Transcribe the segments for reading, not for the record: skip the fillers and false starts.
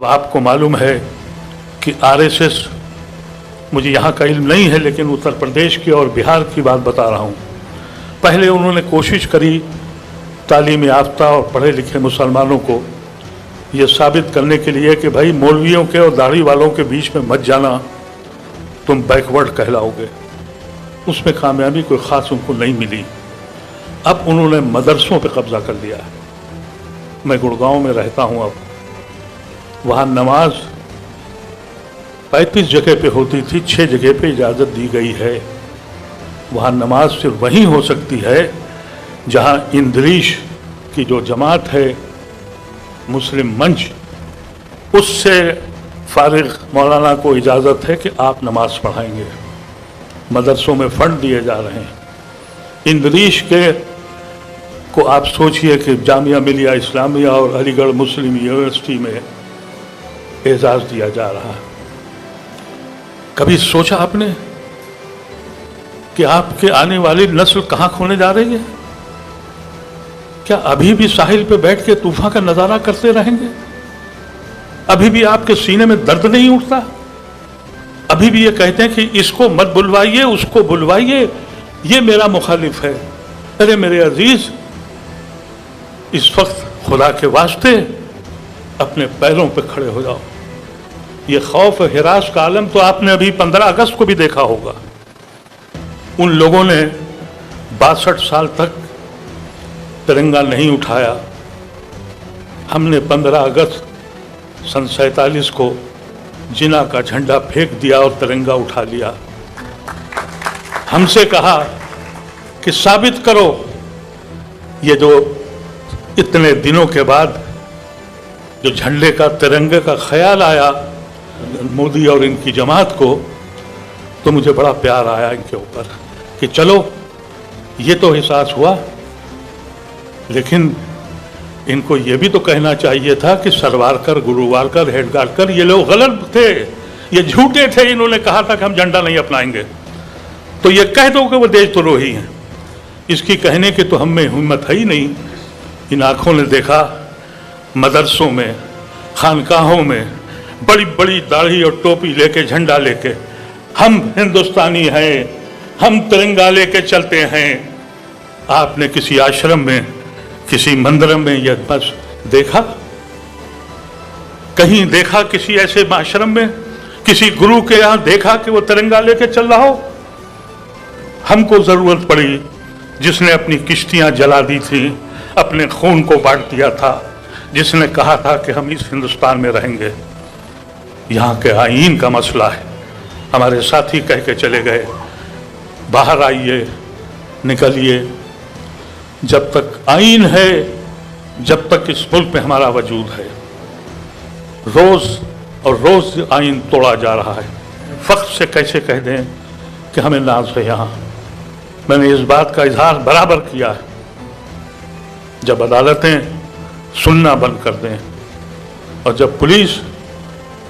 आपको मालूम है कि आरएसएस, मुझे यहाँ का इल्म नहीं है लेकिन उत्तर प्रदेश की और बिहार की बात बता रहा हूँ, पहले उन्होंने कोशिश करी तालीम याफ्ता और पढ़े लिखे मुसलमानों को ये साबित करने के लिए कि भाई मौलवियों के और दाढ़ी वालों के बीच में मत जाना, तुम बैकवर्ड कहलाओगे। उसमें कामयाबी कोई ख़ास उनको नहीं मिली। अब उन्होंने मदरसों पे कब्ज़ा कर लिया है। मैं गुड़गांव में रहता हूँ, अब वहाँ नमाज 35 जगह पे होती थी, 6 जगह पे इजाज़त दी गई है। वहाँ नमाज सिर्फ वहीं हो सकती है जहाँ इंद्रीश की जो जमात है मुस्लिम मंच, उससे फारिग मौलाना को इजाज़त है कि आप नमाज पढ़ाएंगे। मदरसों में फंड दिए जा रहे हैं। इंद्रीश के को आप सोचिए कि जामिया मिलिया इस्लामिया और अलीगढ़ मुस्लिम यूनिवर्सिटी में एजाज़ दिया जा रहा है। कभी सोचा आपने कि आपके आने वाली नस्ल कहाँ खोने जा रही है? क्या अभी भी साहिल पे बैठ के तूफान का नजारा करते रहेंगे? अभी भी आपके सीने में दर्द नहीं उठता? अभी भी ये कहते हैं कि इसको मत बुलवाइए, उसको बुलवाइए, ये मेरा मुखालिफ है। अरे मेरे अजीज, इस वक्त खुदा के वास्ते अपने पैरों पे खड़े हो जाओ। ये खौफ हिरास का आलम तो आपने अभी 15 अगस्त को भी देखा होगा। उन लोगों ने 62 साल तक तिरंगा नहीं उठाया। हमने 15 अगस्त सन 47 को जिना का झंडा फेंक दिया और तिरंगा उठा लिया। हमसे कहा कि साबित करो। ये जो इतने दिनों के बाद जो झंडे का तिरंगे का ख्याल आया मोदी और इनकी जमात को, तो मुझे बड़ा प्यार आया इनके ऊपर कि चलो ये तो एहसास हुआ, लेकिन इनको ये भी तो कहना चाहिए था कि सरवारकर, गुरुवारकर, हेडगारकर ये लोग गलत थे, ये झूठे थे। इन्होंने कहा था कि हम झंडा नहीं अपनाएंगे, तो ये कह दो कि वो देशद्रोही हैं। इसकी कहने की तो हम में हिम्मत है ही नहीं। इन आँखों ने देखा मदरसों में, खानकाहों में बड़ी बड़ी दाढ़ी और टोपी लेके, झंडा लेके, हम हिंदुस्तानी हैं, हम तिरंगा लेके चलते हैं। आपने किसी आश्रम में, किसी मंदिर में यह बस देखा? कहीं देखा किसी ऐसे आश्रम में, किसी गुरु के यहां देखा कि वो तिरंगा लेके चल रहा हो? हमको जरूरत पड़ी, जिसने अपनी किश्तियां जला दी थी, अपने खून को बांट दिया था, जिसने कहा था कि हम इस हिंदुस्तान में रहेंगे। यहाँ के आईन का मसला है। हमारे साथी कह के चले गए, बाहर आइए, निकलिए। जब तक आईन है, जब तक इस मुल्क में हमारा वजूद है, रोज और रोज आईन तोड़ा जा रहा है। फख्र से कैसे कह दें कि हमें नाज है यहाँ। मैंने इस बात का इजहार बराबर किया है। जब अदालतें सुनना बंद कर दें और जब पुलिस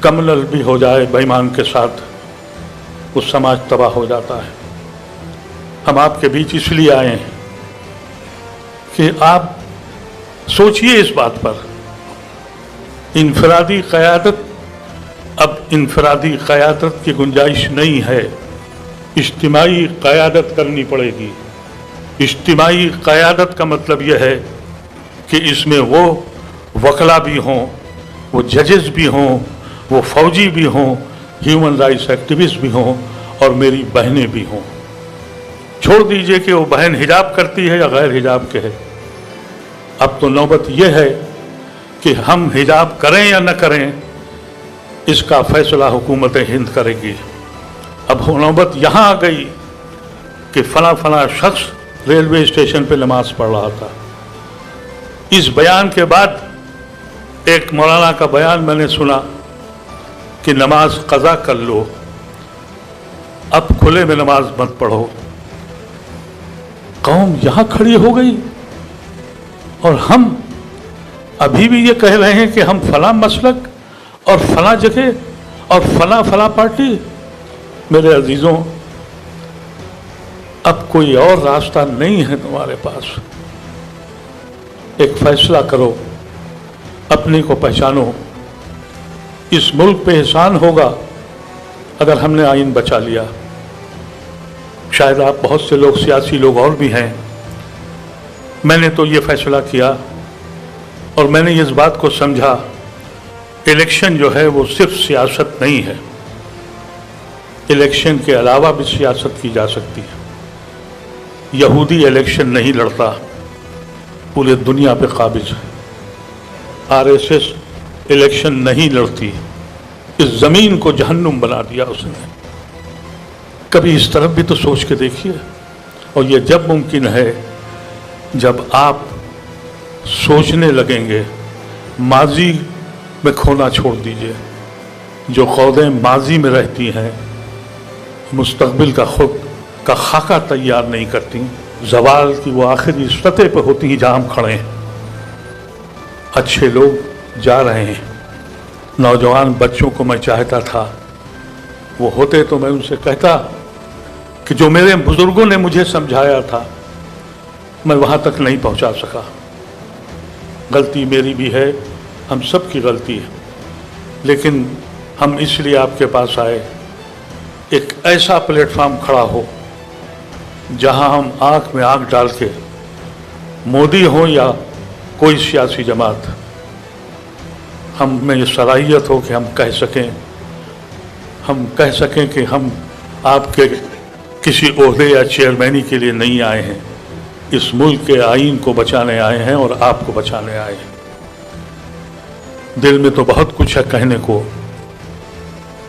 कम्युनल भी हो जाए बेईमान के साथ, वो समाज तबाह हो जाता है। हम आपके बीच इसलिए आए हैं कि आप सोचिए इस बात पर। इनफरादी क़यादत, अब इनफरादी क़यादत की गुंजाइश नहीं है, इज्तिमाई क़यादत करनी पड़ेगी। इज्तिमाई क़यादत का मतलब यह है कि इसमें वो वकला भी हों, वो जजेस भी हों, वो फौजी भी हों, ह्यूमन राइट्स एक्टिविस्ट भी हों और मेरी बहनें भी हों। छोड़ दीजिए कि वो बहन हिजाब करती है या गैर हिजाब के है। अब तो नौबत यह है कि हम हिजाब करें या न करें, इसका फैसला हुकूमत हिंद करेगी। अब नौबत यहाँ आ गई कि फला फला शख्स रेलवे स्टेशन पे नमाज पढ़ रहा था। इस बयान के बाद एक मौलाना का बयान मैंने सुना कि नमाज कज़ा कर लो, अब खुले में नमाज मत पढ़ो। कौम यहाँ खड़ी हो गई और हम अभी भी ये कह रहे हैं कि हम फला मसलक और फला जगह और फला फला पार्टी। मेरे अजीजों, अब कोई और रास्ता नहीं है तुम्हारे पास। एक फैसला करो, अपने को पहचानो, इस मुल्क पे एहसान होगा अगर हमने आइन बचा लिया। शायद आप बहुत से लोग, सियासी लोग और भी हैं, मैंने तो ये फैसला किया और मैंने इस बात को समझा, इलेक्शन जो है वो सिर्फ सियासत नहीं है, इलेक्शन के अलावा भी सियासत की जा सकती है। यहूदी इलेक्शन नहीं लड़ता, पूरे दुनिया पे काबिज है। आरएसएस इलेक्शन नहीं लड़ती, इस जमीन को जहन्नुम बना दिया उसने। कभी इस तरफ भी तो सोच के देखिए। और ये जब मुमकिन है जब आप सोचने लगेंगे, माजी में खोना छोड़ दीजिए। जो खौदें माजी में रहती हैं मुस्तकबिल का खुद का खाका तैयार नहीं करती, ज़वाल की वो आखिरी सतह पर होती हैं जहाँ हम खड़े हैं। अच्छे लोग जा रहे हैं, नौजवान बच्चों को मैं चाहता था वो होते तो मैं उनसे कहता कि जो मेरे बुजुर्गों ने मुझे समझाया था मैं वहाँ तक नहीं पहुँचा सका। गलती मेरी भी है, हम सब की गलती है, लेकिन हम इसलिए आपके पास आए एक ऐसा प्लेटफॉर्म खड़ा हो जहां हम आंख में आंख डाल के, मोदी हो या कोई सियासी जमात, हम में ये सलाहियत हो कि हम कह सकें कि हम आपके किसी ओहदे या चेयरमैनी के लिए नहीं आए हैं, इस मुल्क के आईन को बचाने आए हैं और आपको बचाने आए हैं। दिल में तो बहुत कुछ है कहने को,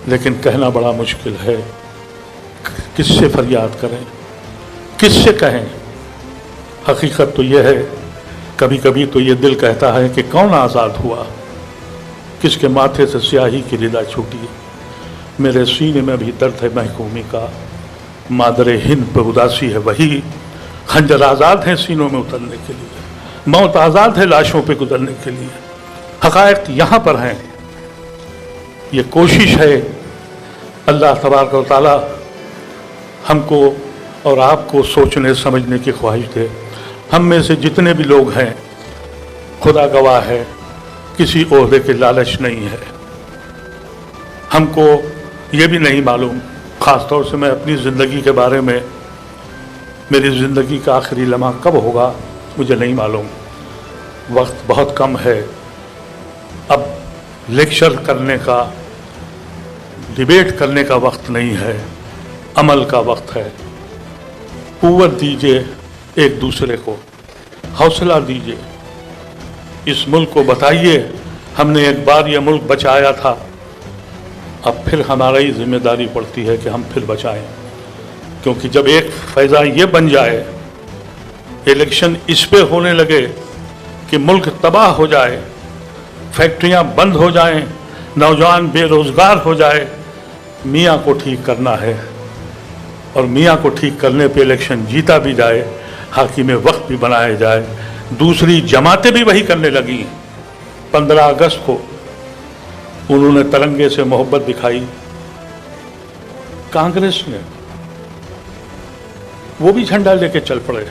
लेकिन कहना बड़ा मुश्किल है। किससे फरियाद करें, किससे कहें? हकीकत तो यह है, कभी कभी तो ये दिल कहता है कि कौन आज़ाद हुआ, किसके माथे से स्याही की रिदा छूटी। मेरे सीने में भी दर्द है महकूमी का, मादरे हिंद पे उदासी है वही। खंजर आज़ाद है सीनों में उतरने के लिए, मौत आज़ाद है लाशों पे गुजरने के लिए। हक़ाइक़ यहाँ पर हैं, ये कोशिश है अल्लाह तबारक व तआला हमको और आपको सोचने समझने की ख्वाहिश दे। हम में से जितने भी लोग हैं, खुदा गवाह है, किसी ओहदे के लालच नहीं है। हमको ये भी नहीं मालूम, ख़ास तौर से मैं अपनी ज़िंदगी के बारे में, मेरी ज़िंदगी का आखिरी लम्हा कब होगा मुझे नहीं मालूम, वक्त बहुत कम है। अब लेक्चर करने का, डिबेट करने का वक्त नहीं है, अमल का वक्त है। कुव्वत दीजिए एक दूसरे को, हौसला दीजिए, इस मुल्क को बताइए हमने एक बार यह मुल्क बचाया था, अब फिर हमारी जिम्मेदारी पड़ती है कि हम फिर बचाएं। क्योंकि जब एक फैज़ा ये बन जाए, इलेक्शन इस पे होने लगे कि मुल्क तबाह हो जाए, फैक्ट्रियां बंद हो जाएं, नौजवान बेरोज़गार हो जाए, मियाँ को ठीक करना है। और मियाँ को ठीक करने पे इलेक्शन जीता भी जाए, हाकिम वक्त भी बनाया जाए। दूसरी जमातें भी वही करने लगी। 15 अगस्त को उन्होंने तिरंगे से मोहब्बत दिखाई, कांग्रेस ने वो भी झंडा लेके चल पड़े।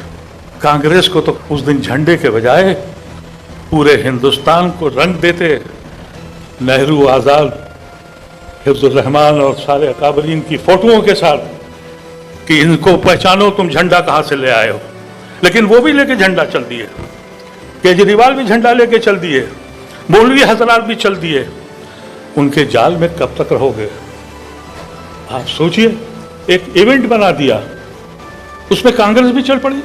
कांग्रेस को तो उस दिन झंडे के बजाय पूरे हिंदुस्तान को रंग देते, नेहरू, आज़ाद, हिफ्ज़ुर रहमान और सारे अकाबरीन की फोटोओं के साथ कि इनको पहचानो तुम झंडा कहाँ से ले आए हो। लेकिन वो भी लेके झंडा चल दिए, केजरीवाल भी झंडा लेके चल दिए, मौलवी हजरात भी चल दिए। उनके जाल में कब तक रहोगे? आप सोचिए, एक इवेंट बना दिया, उसमें कांग्रेस भी चल पड़ी।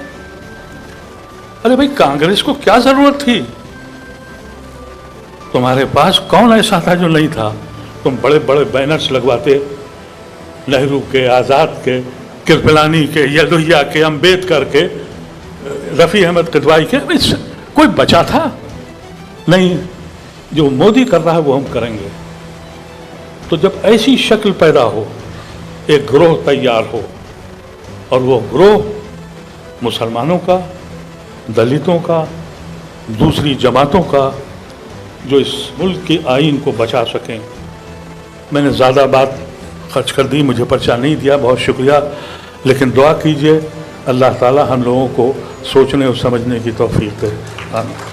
अरे भाई, कांग्रेस को क्या जरूरत थी? तुम्हारे पास कौन ऐसा था जो नहीं था? तुम बड़े बड़े बैनर्स लगवाते, नेहरू के, आज़ाद के, कृपलानी के, यदुया के, अम्बेडकर के, रफ़ी अहमद किदवाई के। कोई बचा था? नहीं। जो मोदी कर रहा है वो हम करेंगे। तो जब ऐसी शक्ल पैदा हो, एक ग्रोह तैयार हो, और वो ग्रोह मुसलमानों का, दलितों का, दूसरी जमातों का, जो इस मुल्क की आइन को बचा सकें। मैंने ज़्यादा बात खर्च कर दी, मुझे पर्चा नहीं दिया, बहुत शुक्रिया। लेकिन दुआ कीजिए अल्लाह ताला हम लोगों को सोचने और समझने की तौफीक दे। आमीन।